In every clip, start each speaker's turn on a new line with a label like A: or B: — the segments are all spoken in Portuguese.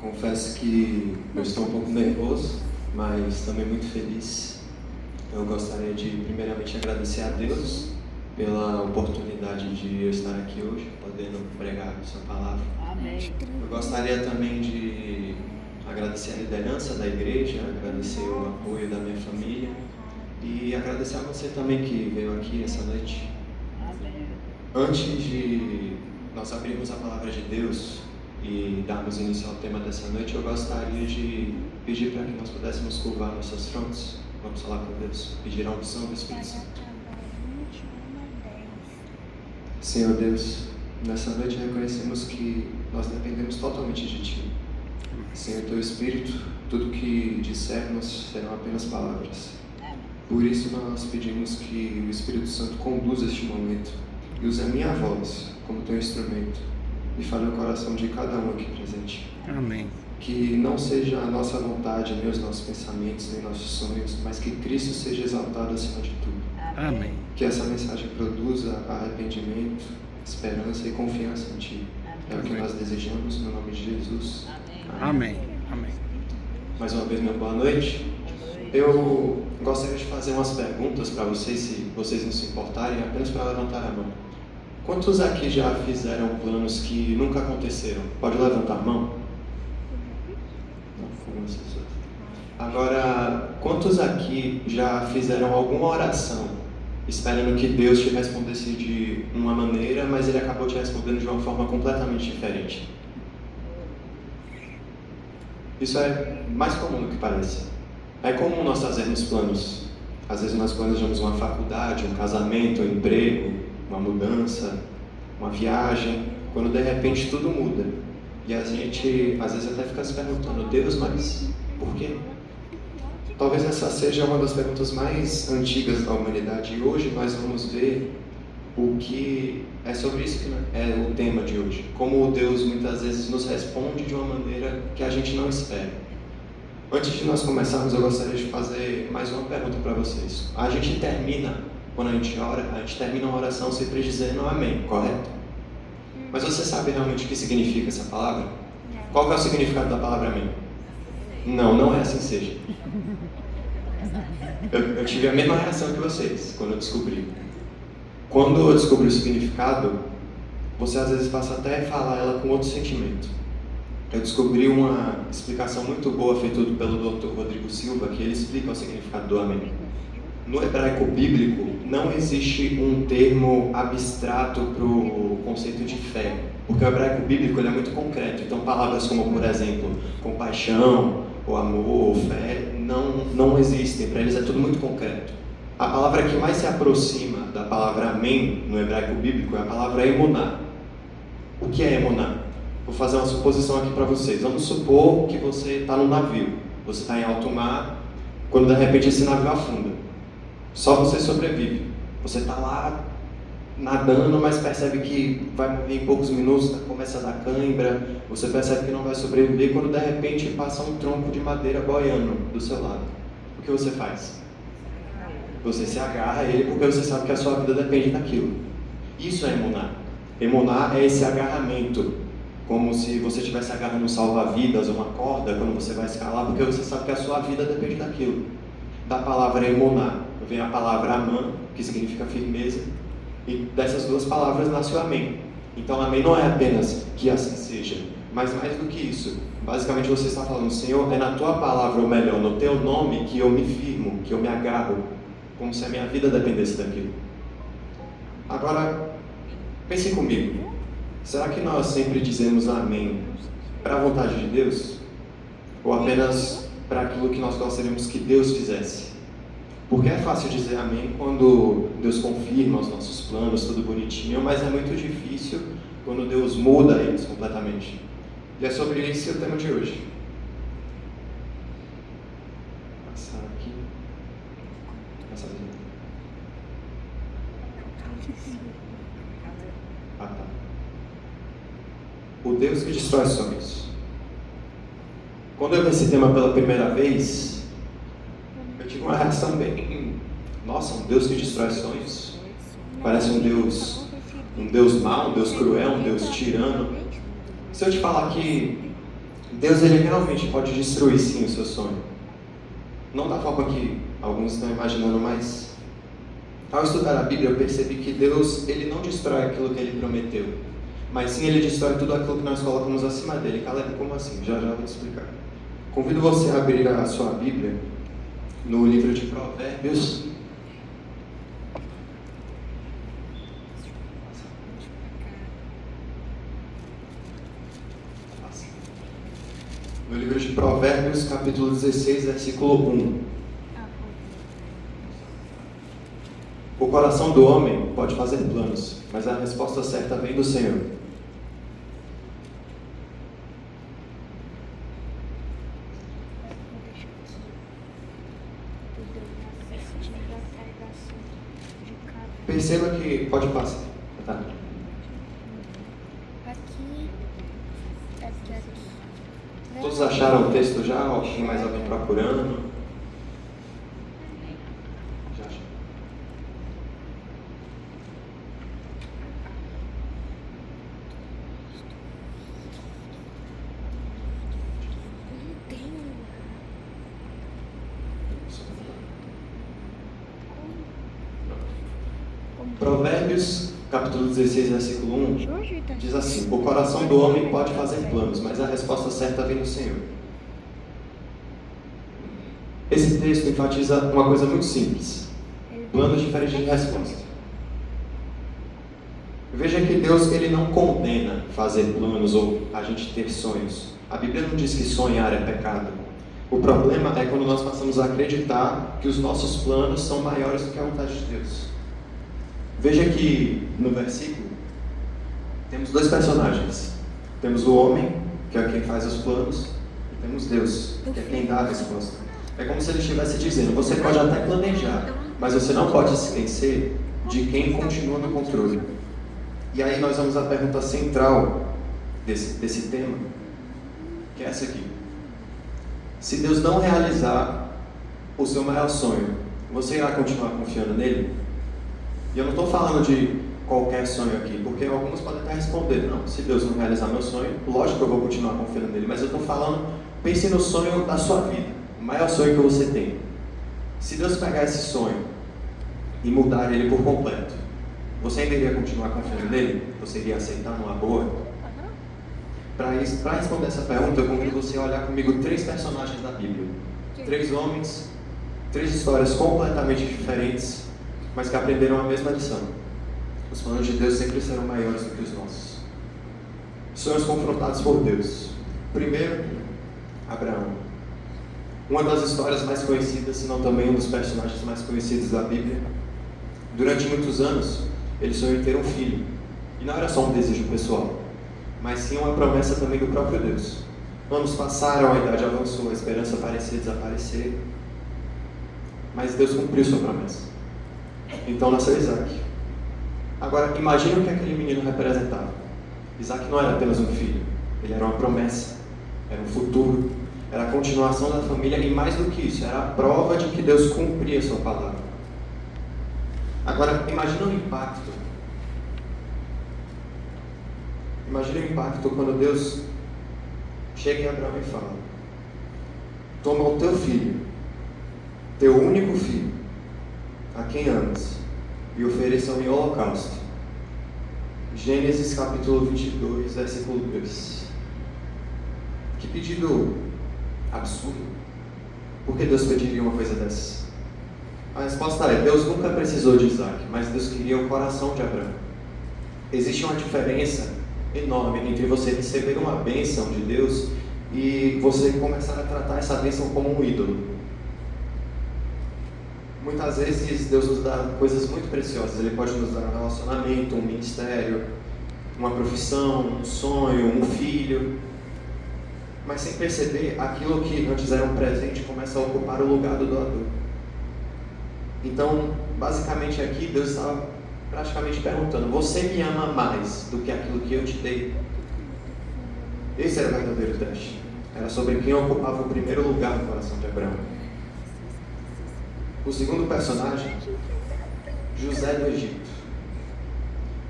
A: Confesso que eu estou um pouco nervoso, mas também muito feliz. Eu gostaria de primeiramente agradecer a Deus pela oportunidade de eu estar aqui hoje, podendo pregar a sua palavra.
B: Amém.
A: Eu gostaria também de agradecer a liderança da igreja, agradecer o apoio da minha família e agradecer a você também que veio aqui essa noite.
B: Amém.
A: Antes de nós abrirmos a palavra de Deus e darmos início ao tema dessa noite, eu gostaria de pedir para que nós pudéssemos curvar nossas frontes. Vamos falar com Deus, pedir a unção do Espírito Santo. Senhor Deus, nessa noite reconhecemos que nós dependemos totalmente de Ti. Sem o Teu Espírito, tudo que dissermos serão apenas palavras. Por isso nós pedimos que o Espírito Santo conduza este momento e use a minha voz como Teu instrumento e fale no coração de cada um aqui presente.
C: Amém.
A: Que não seja a nossa vontade, nem os nossos pensamentos, nem nossos sonhos, mas que Cristo seja exaltado acima de tudo.
C: Amém.
A: Que essa mensagem produza arrependimento, esperança e confiança em Ti. É o que nós desejamos, no nome de Jesus.
C: Amém. Amém.
A: Mais uma vez, meu boa noite. Eu gostaria de fazer umas perguntas para vocês, se vocês não se importarem, apenas para levantar a mão. Quantos aqui já fizeram planos que nunca aconteceram? Pode levantar a mão? Algumas pessoas. Agora, quantos aqui já fizeram alguma oração esperando que Deus te respondesse de uma maneira, mas Ele acabou te respondendo de uma forma completamente diferente? Isso é mais comum do que parece. É comum nós fazermos planos. Às vezes nós planejamos uma faculdade, um casamento, um emprego, uma mudança, uma viagem, quando de repente tudo muda. E a gente às vezes até fica se perguntando: Deus, mas por quê? Talvez essa seja uma das perguntas mais antigas da humanidade, e hoje nós vamos ver o que é sobre isso que é o tema de hoje. Como Deus muitas vezes nos responde de uma maneira que a gente não espera. Antes de nós começarmos, eu gostaria de fazer mais uma pergunta para vocês. A gente termina, quando a gente ora, a gente termina uma oração sempre dizendo amém, correto? Mas você sabe realmente o que significa essa palavra? Qual que é o significado da palavra amém? Não é assim seja. Eu tive a mesma reação que vocês quando eu descobri. Quando eu descobri o significado, você às vezes passa até a falar ela com outro sentimento. Eu descobri uma explicação muito boa feita pelo Dr. Rodrigo Silva, que ele explica o significado do amém. No hebraico bíblico, não existe um termo abstrato para o conceito de fé, porque o hebraico bíblico ele é muito concreto. Então, palavras como, por exemplo, compaixão, ou amor, ou fé, não existem. Para eles é tudo muito concreto. A palavra que mais se aproxima da palavra amém no hebraico bíblico é a palavra emuná. O que é emuná? Vou fazer uma suposição aqui para vocês. Vamos supor que você está num navio. Você está em alto mar, quando de repente esse navio afunda. Só você sobrevive. Você está lá nadando, mas percebe que vai morrer em poucos minutos, começa a dar cãibra. Você percebe que não vai sobreviver quando de repente passa um tronco de madeira boiando do seu lado. O que você faz? Você se agarra a ele porque você sabe que a sua vida depende daquilo. Isso é emuná. Emuná é esse agarramento, como se você estivesse agarrando um salva-vidas ou uma corda quando você vai escalar, porque você sabe que a sua vida depende daquilo. Da palavra emuná vem a palavra amã, que significa firmeza, e dessas duas palavras nasce o amém. Então amém não é apenas que assim seja, mas mais do que isso. Basicamente você está falando: Senhor, é na tua palavra, ou melhor, no teu nome que eu me firmo, que eu me agarro, como se a minha vida dependesse daquilo. Agora, pense comigo. Será que nós sempre dizemos amém para a vontade de Deus? Ou apenas para aquilo que nós gostaríamos que Deus fizesse? Porque é fácil dizer amém quando Deus confirma os nossos planos, tudo bonitinho, mas é muito difícil quando Deus muda eles completamente. E é sobre isso o tema de hoje. Vou passar aqui. Passar aqui. Ah, tá. O Deus que destrói sonhos. Quando eu vi esse tema pela primeira vez, eu tive uma reação bem... Nossa, um Deus que destrói sonhos? Parece um Deus mau, um Deus cruel, um Deus tirano. Se eu te falar que Deus ele realmente pode destruir sim o seu sonho. Não da forma que alguns estão imaginando, mas ao estudar a Bíblia eu percebi que Deus ele não destrói aquilo que ele prometeu, mas sim ele destrói tudo aquilo que nós colocamos acima dele. Caleb, como assim? Já vou te explicar. Convido você a abrir a sua Bíblia no livro de Provérbios. No livro de Provérbios, capítulo 16, versículo 1. O coração do homem pode fazer planos, mas a resposta certa vem do Senhor. Perceba que pode passar. Tá. Todos acharam o texto já? Ou tem mais alguém procurando? Já achou? Provérbios, capítulo 16, versículo 1, diz assim: o coração do homem pode fazer planos, mas a resposta certa vem do Senhor. Esse texto enfatiza uma coisa muito simples: planos diferentes de resposta. Veja que Deus ele não condena fazer planos ou a gente ter sonhos. A Bíblia não diz que sonhar é pecado. O problema é quando nós passamos a acreditar que os nossos planos são maiores do que a vontade de Deus. Veja que no versículo temos dois personagens. Temos o homem, que é quem faz os planos, e temos Deus, que é quem dá a resposta. É como se ele estivesse dizendo: você pode até planejar, mas você não pode esquecer de quem continua no controle. E aí nós vamos à pergunta central desse tema, que é essa aqui. Se Deus não realizar o seu maior sonho, você irá continuar confiando nele? E eu não estou falando de qualquer sonho aqui, porque alguns podem até responder: não, se Deus não realizar meu sonho, lógico que eu vou continuar confiando nele. Mas eu estou falando, pense no sonho da sua vida, o maior sonho que você tem. Se Deus pegar esse sonho e mudar ele por completo, você ainda iria continuar confiando nele? Você iria aceitar numa boa? Para responder essa pergunta, eu convido você a olhar comigo 3 personagens da Bíblia. 3 homens, 3 histórias completamente diferentes, mas que aprenderam a mesma lição. Os planos de Deus sempre serão maiores do que os nossos. Sonhos confrontados por Deus. Primeiro, Abraão. Uma das histórias mais conhecidas, se não também um dos personagens mais conhecidos da Bíblia. Durante muitos anos, ele sonhou em ter um filho. E não era só um desejo pessoal, mas sim uma promessa também do próprio Deus. Anos passaram, a idade avançou, a esperança parecia desaparecer, mas Deus cumpriu sua promessa. Então nasceu Isaac. Agora, imagine o que aquele menino representava. Isaac não era apenas um filho, ele era uma promessa, era um futuro, era a continuação da família e, mais do que isso, era a prova de que Deus cumpria a sua palavra. Agora, imagine o impacto. Imagine o impacto quando Deus chega em Abraão e fala: toma o teu filho, teu único filho, a quem amas, e ofereça-o em holocausto. Gênesis capítulo 22, versículo 2. Que pedido absurdo. Por que Deus pediria uma coisa dessa? A resposta é: Deus nunca precisou de Isaac, mas Deus queria o coração de Abraão. Existe uma diferença enorme entre você receber uma bênção de Deus e você começar a tratar essa bênção como um ídolo. Muitas vezes Deus nos dá coisas muito preciosas. Ele pode nos dar um relacionamento, um ministério, uma profissão, um sonho, um filho. Mas sem perceber, aquilo que antes era um presente começa a ocupar o lugar do doador. Então, basicamente aqui, Deus estava praticamente perguntando: você me ama mais do que aquilo que eu te dei? Esse era o verdadeiro teste. Era sobre quem ocupava o primeiro lugar no coração de Abraão. O segundo personagem, José do Egito.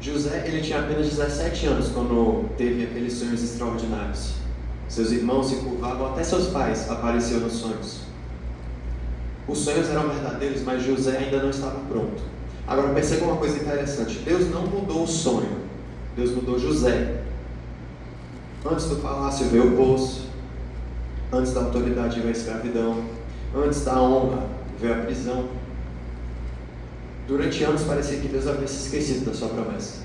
A: José, ele tinha apenas 17 anos quando teve aqueles sonhos extraordinários. Seus irmãos se curvavam, até seus pais apareciam nos sonhos. Os sonhos eram verdadeiros, mas José ainda não estava pronto. Agora perceba uma coisa interessante. Deus não mudou o sonho. Deus mudou José. Antes do palácio veio o poço. Antes da autoridade veio a escravidão. Antes da honra veio a prisão. Durante anos parecia que Deus havia se esquecido da sua promessa.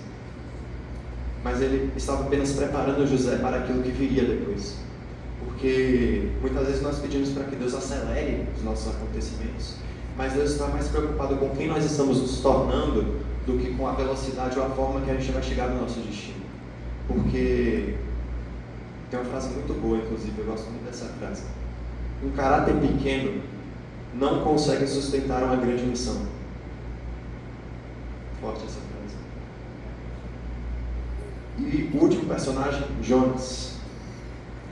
A: Mas Ele estava apenas preparando José para aquilo que viria depois. Porque muitas vezes nós pedimos para que Deus acelere os nossos acontecimentos, mas Deus está mais preocupado com quem nós estamos nos tornando do que com a velocidade ou a forma que a gente vai chegar no nosso destino. Porque tem uma frase muito boa, inclusive, eu gosto muito dessa frase. Um caráter pequeno não consegue sustentar uma grande missão. Forte essa frase. E o último personagem, Jonas.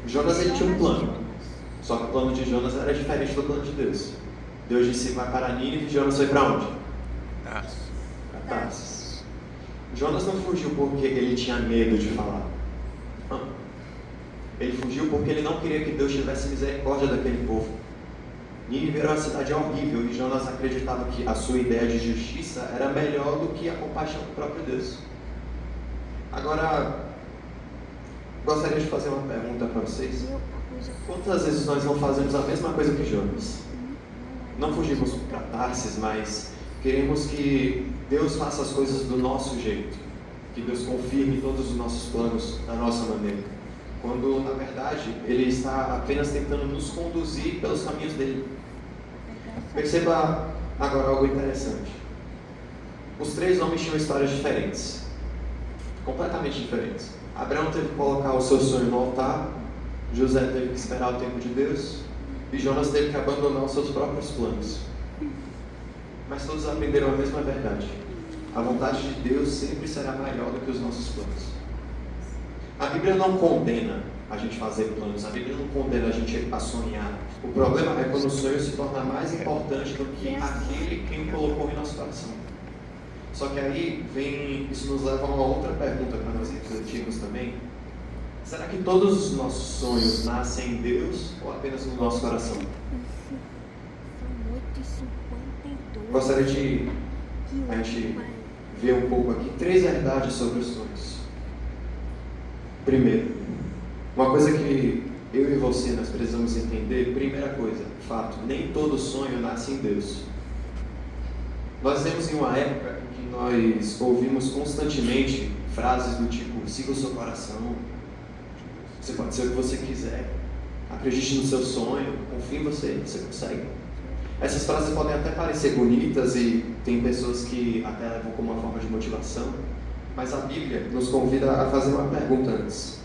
A: Jonas, ele tinha um plano, só que o plano de Jonas era diferente do plano de Deus. Deus disse: vai para Nínive, e Jonas foi para onde? Para Tarsis. Jonas não fugiu porque ele tinha medo de falar. Não. Ele fugiu porque ele não queria que Deus tivesse misericórdia daquele povo. Nínive era uma cidade horrível e Jonas acreditava que a sua ideia de justiça era melhor do que a compaixão do próprio Deus. Agora, gostaria de fazer uma pergunta para vocês. Quantas vezes nós não fazemos a mesma coisa que Jonas? Não fugimos para Tarsis, mas queremos que Deus faça as coisas do nosso jeito. Que Deus confirme todos os nossos planos da nossa maneira. Quando, na verdade, Ele está apenas tentando nos conduzir pelos caminhos dEle. Perceba agora algo interessante. Os três homens tinham histórias diferentes. Completamente diferentes. Abraão teve que colocar o seu sonho no altar, José teve que esperar o tempo de Deus, e Jonas teve que abandonar os seus próprios planos. Mas todos aprenderam a mesma verdade. A vontade de Deus sempre será maior do que os nossos planos. A Bíblia não condena a gente fazer planos, a Bíblia não condena a gente a sonhar. O problema é quando o sonho se torna mais importante do que aquele que o colocou em nosso coração. Só que aí isso nos leva a uma outra pergunta para nós refletirmos também. Será que todos os nossos sonhos nascem em Deus ou apenas no nosso coração? Gostaria de a gente ver um pouco aqui 3 verdades sobre os sonhos. Primeiro, uma coisa que eu e você nós precisamos entender. Primeira coisa, fato, nem todo sonho nasce em Deus. Nós vivemos em uma época em que nós ouvimos constantemente frases do tipo: siga o seu coração, você pode ser o que você quiser, acredite no seu sonho, confie em você, você consegue. Essas frases podem até parecer bonitas e tem pessoas que até levam como uma forma de motivação, mas a Bíblia nos convida a fazer uma pergunta antes: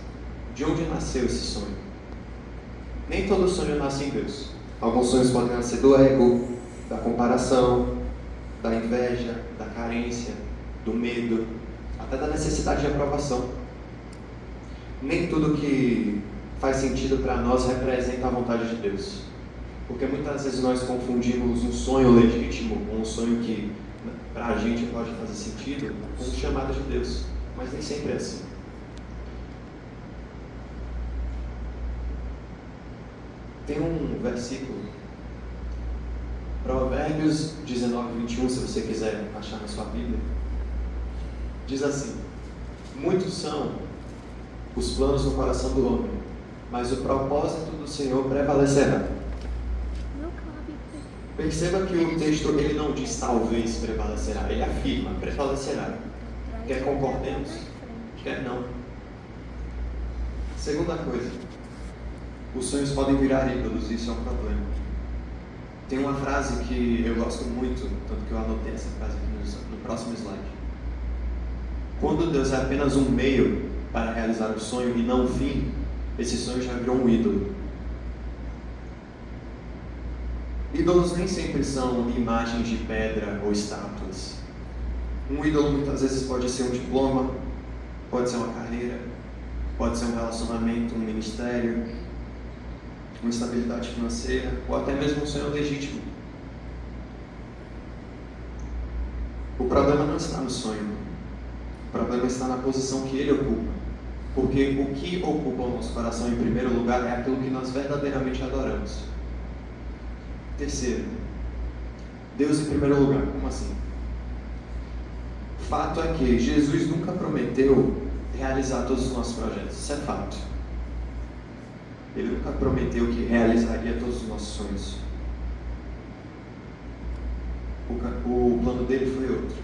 A: de onde nasceu esse sonho? Nem todo sonho nasce em Deus. Alguns sonhos podem nascer do ego, da comparação, da inveja, da carência, do medo, até da necessidade de aprovação. Nem tudo que faz sentido para nós representa a vontade de Deus. Porque muitas vezes nós confundimos um sonho legítimo com um sonho que para a gente pode fazer sentido com um chamado de Deus. Mas nem sempre é assim. Tem um versículo, Provérbios 19:21, se você quiser achar na sua Bíblia, diz assim: muitos são os planos no coração do homem, mas o propósito do Senhor prevalecerá. Perceba que o texto ele não diz talvez prevalecerá, ele afirma prevalecerá. Quer concordemos? Quer não. Segunda coisa, os sonhos podem virar ídolos, isso é um problema. Tem uma frase que eu gosto muito, tanto que eu anotei essa frase aqui no próximo slide. Quando Deus é apenas um meio para realizar o sonho e não o fim, esse sonho já virou um ídolo. Ídolos nem sempre são imagens de pedra ou estátuas. Um ídolo muitas vezes pode ser um diploma, pode ser uma carreira, pode ser um relacionamento, um ministério, uma estabilidade financeira, ou até mesmo um sonho legítimo. O problema não está no sonho, o problema está na posição que ele ocupa. Porque o que ocupa o nosso coração em primeiro lugar é aquilo que nós verdadeiramente adoramos. Terceiro, Deus em primeiro lugar. Como assim? O fato é que Jesus nunca prometeu realizar todos os nossos projetos. Isso é fato. Ele nunca prometeu que realizaria todos os nossos sonhos. O plano dele foi outro.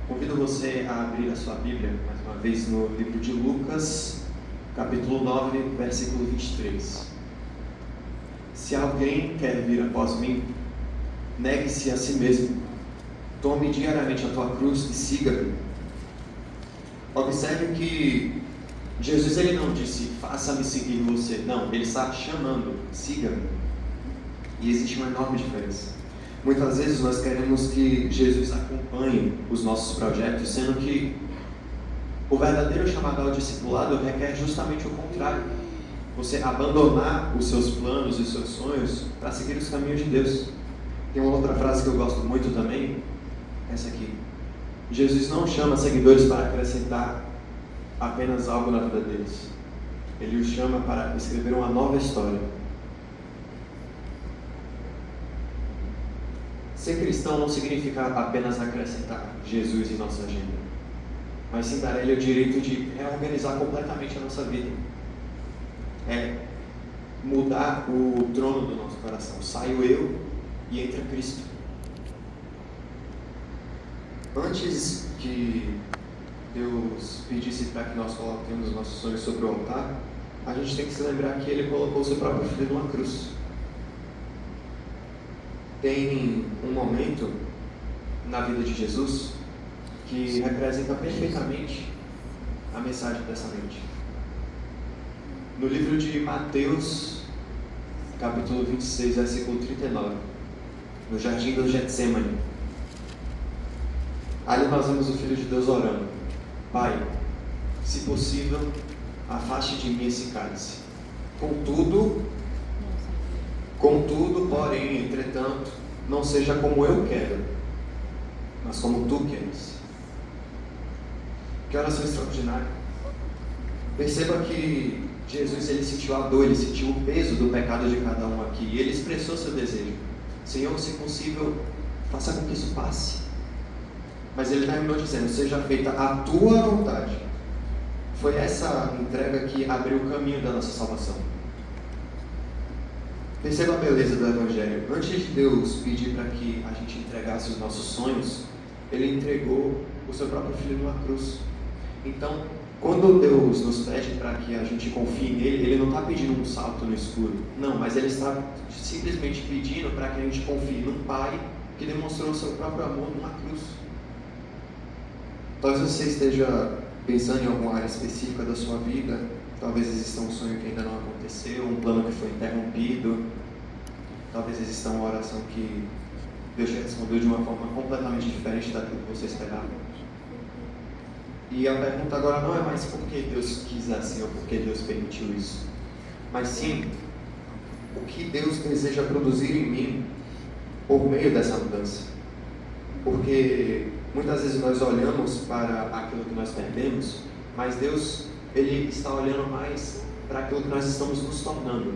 A: Convido você a abrir a sua Bíblia, mais uma vez, no livro de Lucas, capítulo 9, versículo 23. Se alguém quer vir após mim, negue-se a si mesmo, tome diariamente a tua cruz e siga-me. Observe que Jesus ele não disse, faça-me seguir você. Não, ele está chamando, siga-me. E existe uma enorme diferença. Muitas vezes nós queremos que Jesus acompanhe os nossos projetos, sendo que o verdadeiro chamado ao discipulado requer justamente o contrário. Você abandonar os seus planos e os seus sonhos para seguir os caminhos de Deus. Tem uma outra frase que eu gosto muito também, essa aqui. Jesus não chama seguidores para acrescentar apenas algo na vida deles. Ele os chama para escrever uma nova história. Ser cristão não significa apenas acrescentar Jesus em nossa agenda, mas sim dar a Ele o direito de reorganizar completamente a nossa vida. É mudar o trono do nosso coração. Sai o eu e entra Cristo. Antes que Deus pedisse para que nós coloquemos os nossos sonhos sobre o altar, a gente tem que se lembrar que Ele colocou o seu próprio filho numa cruz. Tem um momento na vida de Jesus que representa perfeitamente a mensagem dessa noite. No livro de Mateus, capítulo 26, versículo 39, no jardim do Getsemane, ali nós vemos o Filho de Deus orando: Pai, se possível, afaste de mim esse cálice. Contudo, porém, entretanto, não seja como eu quero, mas como tu queres. Que oração extraordinária. Perceba que Jesus ele sentiu a dor, ele sentiu o peso do pecado de cada um aqui, e ele expressou seu desejo: Senhor, se possível, faça com que isso passe. Mas ele terminou dizendo: seja feita a tua vontade. Foi essa entrega que abriu o caminho da nossa salvação. Perceba a beleza do Evangelho. Antes de Deus pedir para que a gente entregasse os nossos sonhos, Ele entregou o seu próprio Filho numa cruz. Então, quando Deus nos pede para que a gente confie nele, Ele não está pedindo um salto no escuro. Não, mas Ele está simplesmente pedindo para que a gente confie num Pai que demonstrou o seu próprio amor numa cruz. Talvez você esteja pensando em alguma área específica da sua vida. Talvez exista um sonho que ainda não aconteceu, um plano que foi interrompido. Talvez exista uma oração que Deus te respondeu de uma forma completamente diferente daquilo que você esperava. E a pergunta agora não é mais por que Deus quis assim ou por que Deus permitiu isso, mas sim o que Deus deseja produzir em mim por meio dessa mudança. Porque muitas vezes nós olhamos para aquilo que nós perdemos, mas Deus Ele está olhando mais para aquilo que nós estamos nos tornando.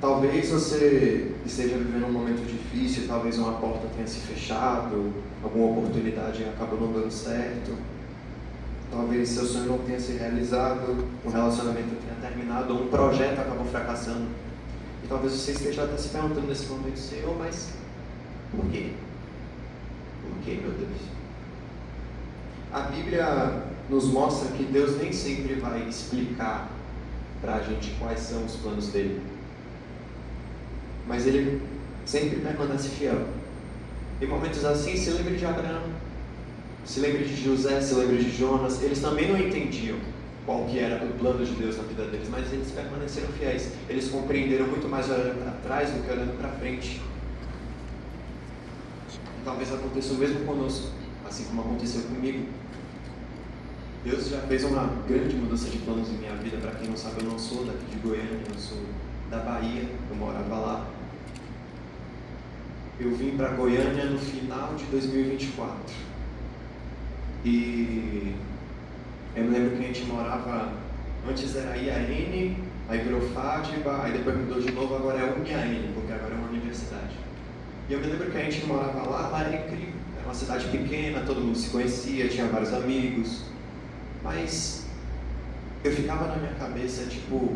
A: Talvez você esteja vivendo um momento difícil, talvez uma porta tenha se fechado, alguma oportunidade acabou não dando certo, talvez seu sonho não tenha se realizado, um relacionamento tenha terminado, ou um projeto acabou fracassando. E talvez você esteja até se perguntando nesse momento: Senhor, mas por quê? Por quê, meu Deus? A Bíblia nos mostra que Deus nem sempre vai explicar para a gente quais são os planos dele, mas Ele sempre permanece fiel. Em momentos assim, se lembre de Abraão, se lembre de José, se lembre de Jonas. Eles também não entendiam qual que era o plano de Deus na vida deles, mas eles permaneceram fiéis. Eles compreenderam muito mais olhando para trás do que olhando para frente. E talvez aconteça o mesmo conosco, assim como aconteceu comigo. Deus já fez uma grande mudança de planos em minha vida. Para quem não sabe, eu não sou daqui de Goiânia, eu sou da Bahia, eu morava lá. Eu vim para Goiânia no final de 2024. E Eu me lembro que a gente morava, antes era IAN, aí virou FADBA, aí depois mudou de novo, agora é UNIAN, porque agora é uma universidade. E eu me lembro que a gente morava lá era incrível. Era uma cidade pequena, todo mundo se conhecia, tinha vários amigos. Mas eu ficava na minha cabeça, tipo,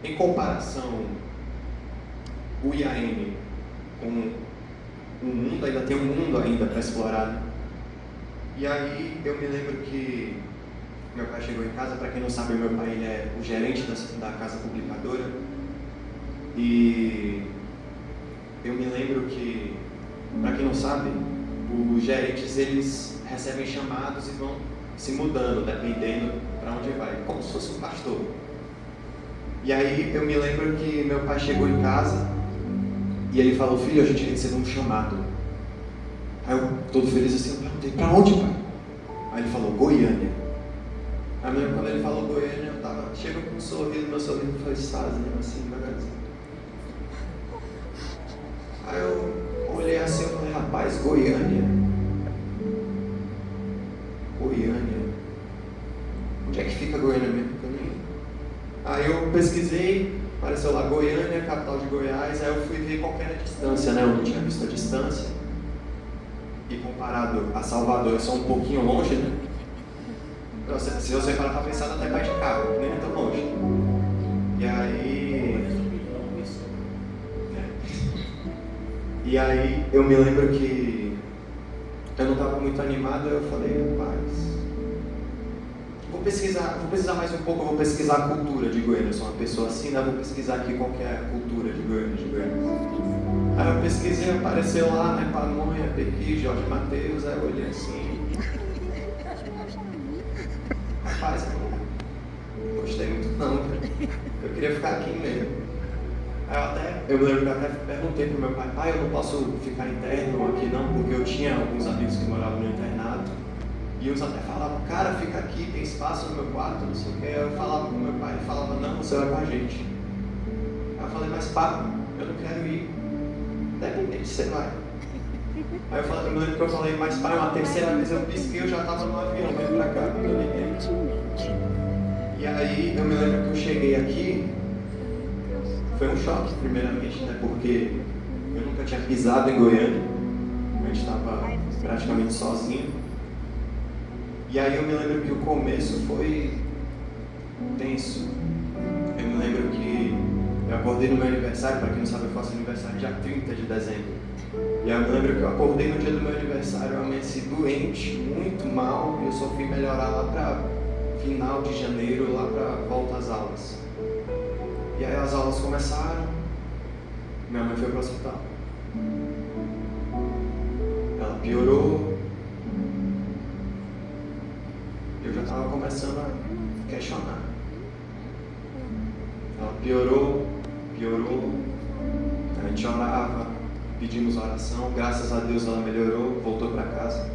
A: em comparação, o IAN com o mundo, ainda tem um mundo ainda para explorar, né? E aí eu me lembro que meu pai chegou em casa. Para quem não sabe, meu pai ele é o gerente da casa publicadora. E eu me lembro que, para quem não sabe, os gerentes eles recebem chamados e vão se mudando, dependendo para onde vai, como se fosse um pastor. E aí eu me lembro que meu pai chegou em casa e ele falou: filho, a gente recebeu um chamado. Aí eu, todo feliz assim, eu perguntei: para onde, pai? Aí ele falou: Goiânia. Aí eu me lembro quando ele falou Goiânia, eu tava, chegou com um sorriso, meu sorriso foi sozinho, assim, devagarzinho. Aí eu olhei assim e falei: rapaz, Goiânia? Goiânia? Onde é que fica Goiânia mesmo? Aí eu pesquisei, apareceu lá Goiânia, capital de Goiás. Aí eu fui ver qual era a distância, né? Eu não tinha visto a distância. E comparado a Salvador, é só um pouquinho longe, né? Se você parar para pensar, até vai de carro, nem é tão longe. E aí... E aí eu me lembro que eu não estava muito animado. Eu falei: rapaz, vou pesquisar mais um pouco. Eu vou pesquisar a cultura de Goiânia. Eu sou uma pessoa assim, né? Vou pesquisar aqui qual que é a cultura de Goiânia. Aí eu pesquisei, apareceu lá, né? Pamonha, Pequi, Jorge Mateus. Aí eu olhei assim: rapaz, eu não gostei muito não, cara. Eu queria ficar aqui mesmo. Aí eu me lembro que eu até perguntei pro meu pai: pai, eu não posso ficar interno aqui não, porque eu tinha alguns amigos que moravam no internato. E uns até falavam: cara, fica aqui, tem espaço no meu quarto, não sei o que. Aí eu falava pro meu pai, ele falava: não, você vai com a gente. Aí eu falei: mas pá, eu não quero ir. Independente, você vai. Aí eu me lembro que eu falei: mas pai, uma terceira vez eu pisquei, eu já estava no avião, vem pra cá, quando eu liguei. E aí eu me lembro que eu cheguei aqui, foi um choque primeiramente, né? Porque eu nunca tinha pisado em Goiânia, a gente estava praticamente sozinho. E aí eu me lembro que o começo foi tenso. Eu me lembro que eu acordei no meu aniversário. Para quem não sabe, eu faço aniversário dia 30 de dezembro. E aí eu me lembro que eu acordei no dia do meu aniversário, eu amanheci doente, muito mal, e eu só fui melhorar lá para final de janeiro, lá para volta às aulas. E aí as aulas começaram, minha mãe foi para o hospital. Ela piorou. Eu já estava começando a questionar. Ela piorou. A gente orava, pedimos oração. Graças a Deus ela melhorou, voltou para casa.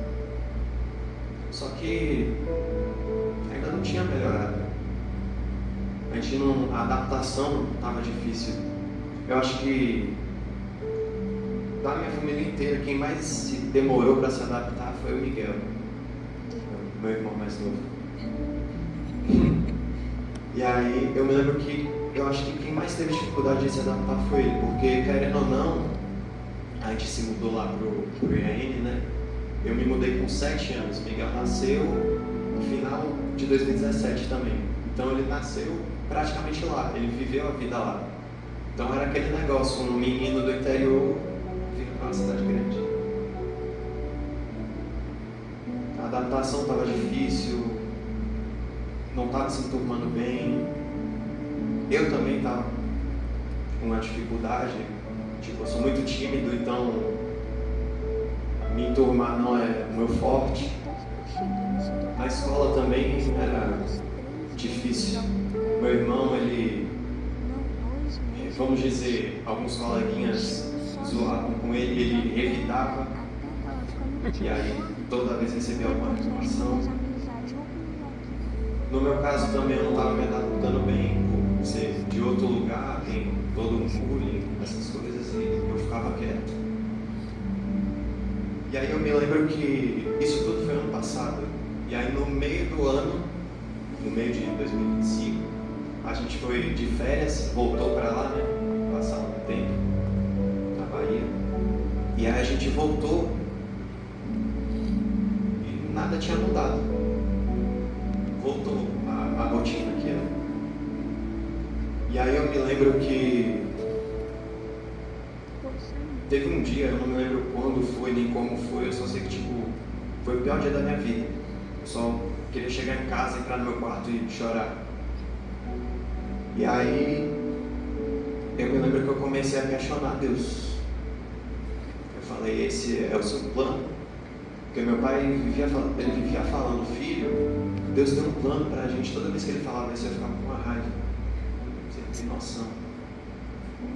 A: Só que ainda não tinha melhorado. A adaptação estava difícil. Eu acho que da minha família inteira, quem mais se demorou para se adaptar foi o Miguel, meu irmão mais novo. E aí eu me lembro que eu acho que quem mais teve dificuldade de se adaptar foi ele, porque querendo ou não, a gente se mudou lá pro IAN, né? Eu me mudei com 7 anos, Miguel nasceu no final de 2017 também. Então ele nasceu praticamente lá, ele viveu a vida lá. Então era aquele negócio, um menino do interior vindo para uma cidade grande. A adaptação estava difícil, não estava se enturmando bem. Eu também estava com uma dificuldade, tipo, eu sou muito tímido, então me enturmar não é o meu forte. Na escola também era difícil. Meu irmão, ele, vamos dizer, alguns coleguinhas zoavam com ele, ele evitava. E aí toda vez recebia alguma reclamação. No meu caso também eu não estava me adaptando bem, por ser de outro lugar, tem todo um bullying, essas coisas, e eu ficava quieto. E aí eu me lembro que isso tudo foi ano passado. E aí no meio do ano no meio de 2025, a gente foi de férias, voltou para lá, né? Passar um tempo na Bahia. E aí a gente voltou e nada tinha mudado. Voltou a rotina que era. E aí eu me lembro que teve um dia, eu não me lembro quando foi nem como foi, eu só sei que tipo, foi o pior dia da minha vida. Eu só queria chegar em casa, entrar no meu quarto e chorar. E aí eu me lembro que eu comecei a questionar Deus. Eu falei, esse é o seu plano? Porque meu pai vivia falando, filho, Deus tem um plano pra gente. Toda vez que ele falava isso, eu ficava com uma raiva. Você não tem noção.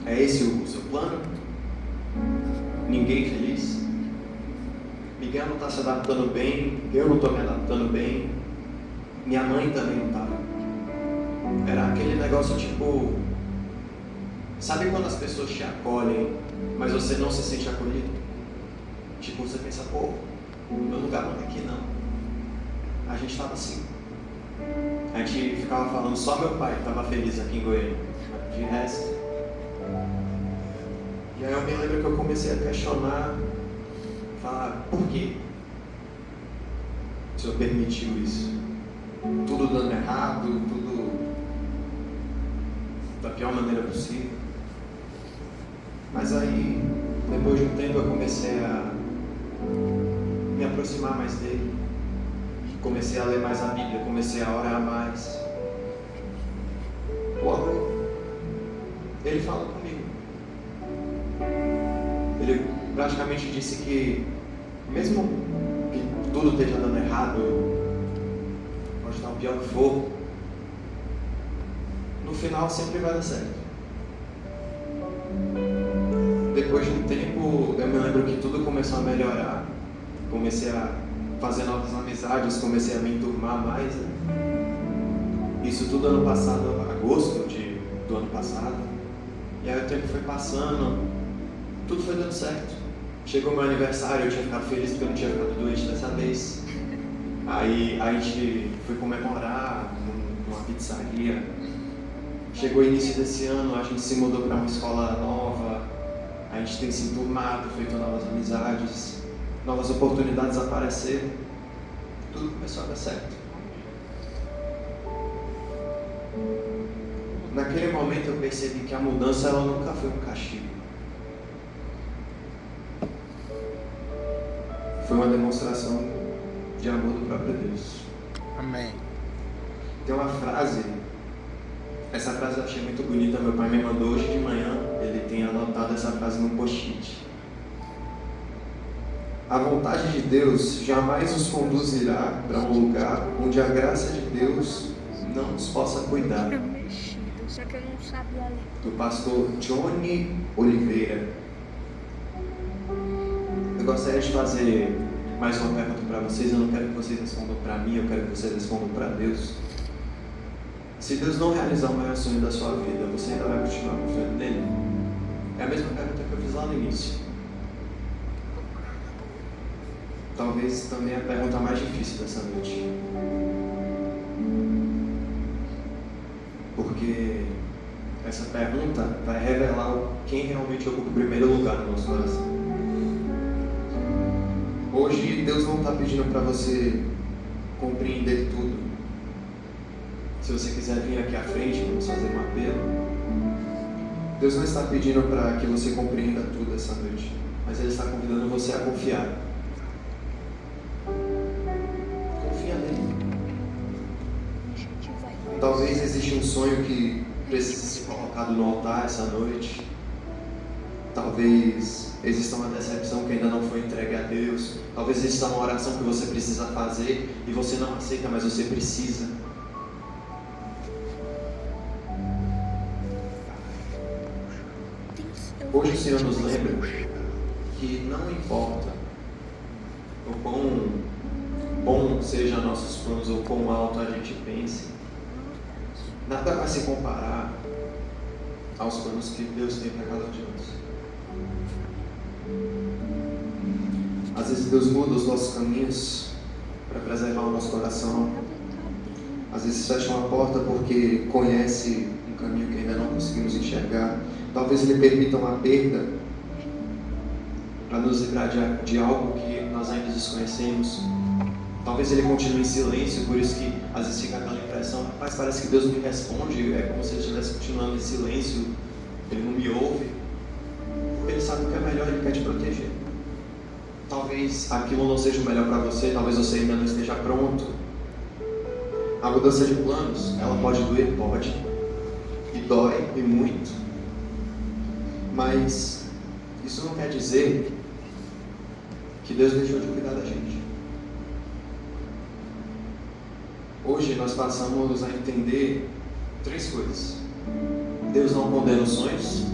A: É esse o seu plano? Ninguém feliz? Miguel não está se adaptando bem, eu não estou me adaptando bem, minha mãe também não estava. Era aquele negócio tipo, sabe quando as pessoas te acolhem, mas você não se sente acolhido? Tipo, você pensa, pô, meu lugar não é aqui não. A gente estava assim. A gente ficava falando, só meu pai estava feliz aqui em Goiânia, de resto. E aí eu me lembro que eu comecei a questionar, falar, por quê? O Senhor permitiu isso? Tudo dando errado, tudo da pior maneira possível. Mas aí, depois de um tempo, eu comecei a me aproximar mais dele. Comecei a ler mais a Bíblia, comecei a orar mais. Logo, ele fala comigo. Ele praticamente disse que, mesmo que tudo esteja dando errado, pode estar o pior que for, no final sempre vai dar certo. Depois de um tempo, eu me lembro que tudo começou a melhorar. Comecei a fazer novas amizades, comecei a me enturmar mais. Né? Isso tudo ano passado, agosto do ano passado. E aí o tempo foi passando, tudo foi dando certo. Chegou meu aniversário, eu tinha ficado feliz porque eu não tinha ficado doente dessa vez. Aí a gente foi comemorar numa pizzaria. Chegou o início desse ano, a gente se mudou para uma escola nova. A gente tem se enturmado, feito novas amizades, novas oportunidades apareceram. Tudo começou a dar certo. Naquele momento eu percebi que a mudança ela nunca foi um castigo. Foi uma demonstração de amor do próprio Deus.
C: Amém.
A: Tem uma frase, essa frase eu achei muito bonita, meu pai me mandou hoje de manhã, ele tem anotado essa frase num post-it. A vontade de Deus jamais nos conduzirá para um lugar onde a graça de Deus não nos possa cuidar.
B: Só que eu não sabia ler.
A: Do pastor Johnny Oliveira. Eu gostaria de fazer mais uma pergunta para vocês. Eu não quero que vocês respondam para mim, eu quero que vocês respondam para Deus. Se Deus não realizar o maior sonho da sua vida, você ainda vai continuar confiando nele? É a mesma pergunta que eu fiz lá no início. Talvez também a pergunta mais difícil dessa noite. Porque essa pergunta vai revelar quem realmente ocupa o primeiro lugar no nosso coração. Hoje Deus não está pedindo para você compreender tudo. Se você quiser vir aqui à frente, vamos fazer um apelo. Deus não está pedindo para que você compreenda tudo essa noite, mas Ele está convidando você a confiar. Confia nele. Talvez exista um sonho que precise ser colocado no altar essa noite. Talvez exista uma decepção que ainda não foi entregue a Deus. Talvez exista uma oração que você precisa fazer e você não aceita, mas você precisa. Hoje o Senhor nos lembra que não importa o quão bom sejam nossos planos ou quão alto a gente pense, nada vai se comparar aos planos que Deus tem para cada um de nós. Às vezes Deus muda os nossos caminhos para preservar o nosso coração. Às vezes fecha uma porta porque conhece um caminho que ainda não conseguimos enxergar. Talvez Ele permita uma perda para nos livrar de algo que nós ainda desconhecemos. Talvez Ele continue em silêncio, por isso que às vezes fica aquela impressão: rapaz, parece que Deus me responde, é como se Ele estivesse continuando em silêncio, Ele não me ouve. Porque Ele sabe o que é melhor, Ele quer te proteger. Talvez aquilo não seja o melhor para você, talvez você ainda não esteja pronto. A mudança de planos, ela pode doer? Pode. E dói, e muito. Mas isso não quer dizer que Deus deixou de cuidar da gente. Hoje nós passamos a entender 3 coisas. Deus não condena os sonhos.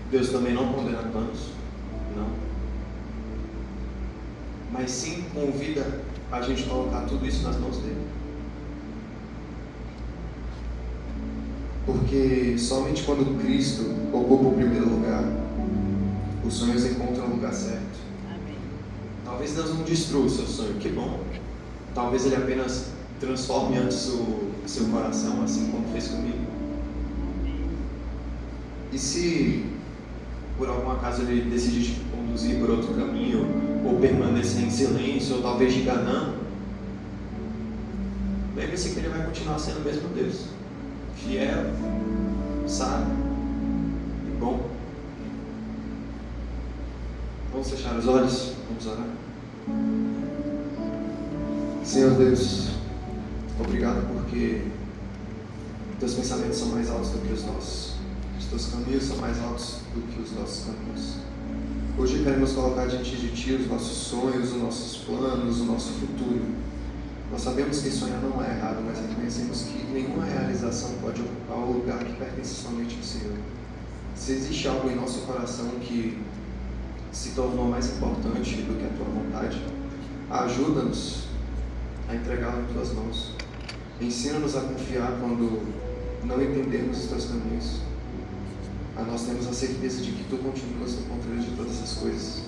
A: Deus também não condena planos. Não. Mas sim convida a gente colocar tudo isso nas mãos dele. Porque somente quando Cristo ocupa o primeiro lugar, os sonhos encontram o lugar certo. Talvez Deus não destrua o seu sonho, que bom. Talvez Ele apenas transforme antes o seu coração, assim como fez comigo. E se por algum acaso Ele decidir te conduzir por outro caminho, ou permanecer em silêncio, ou talvez diga não, lembre-se que Ele vai continuar sendo o mesmo Deus, fiel, sábio e bom. Vamos fechar os olhos, vamos orar. Senhor Deus, obrigado porque Teus pensamentos são mais altos do que os nossos. Os Teus caminhos são mais altos do que os nossos caminhos. Hoje queremos colocar diante de Ti os nossos sonhos, os nossos planos, o nosso futuro. Nós sabemos que sonhar não é errado, mas reconhecemos que nenhuma realização pode ocupar o lugar que pertence somente ao Senhor. Se existe algo em nosso coração que se tornou mais importante do que a Tua vontade, ajuda-nos a entregá-lo em Tuas mãos. Ensina-nos a confiar quando não entendermos os Teus caminhos. A nós temos a certeza de que Tu continuas no controle de todas as coisas.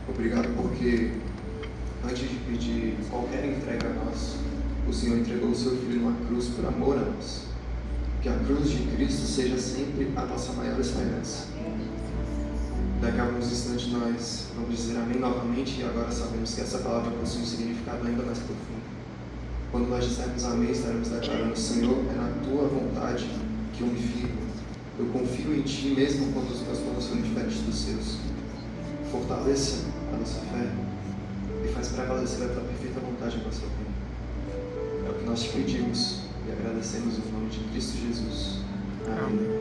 A: Obrigado porque, antes de pedir qualquer entrega a nós, o Senhor entregou o Seu Filho numa cruz por amor a nós. Que a cruz de Cristo seja sempre a nossa maior esperança. Daqui a alguns instantes nós vamos dizer amém novamente, e agora sabemos que essa palavra possui um significado ainda mais profundo. Quando nós dissermos amém, estaremos declarando: Senhor, é na Tua vontade que eu me firmo. Eu confio em Ti mesmo quando os meus planos forem diferentes dos Seus. Fortaleça a nossa fé e faz prevalecer a Tua perfeita vontade em nossa vida. É o que nós te pedimos e agradecemos em nome de Cristo Jesus. Amém.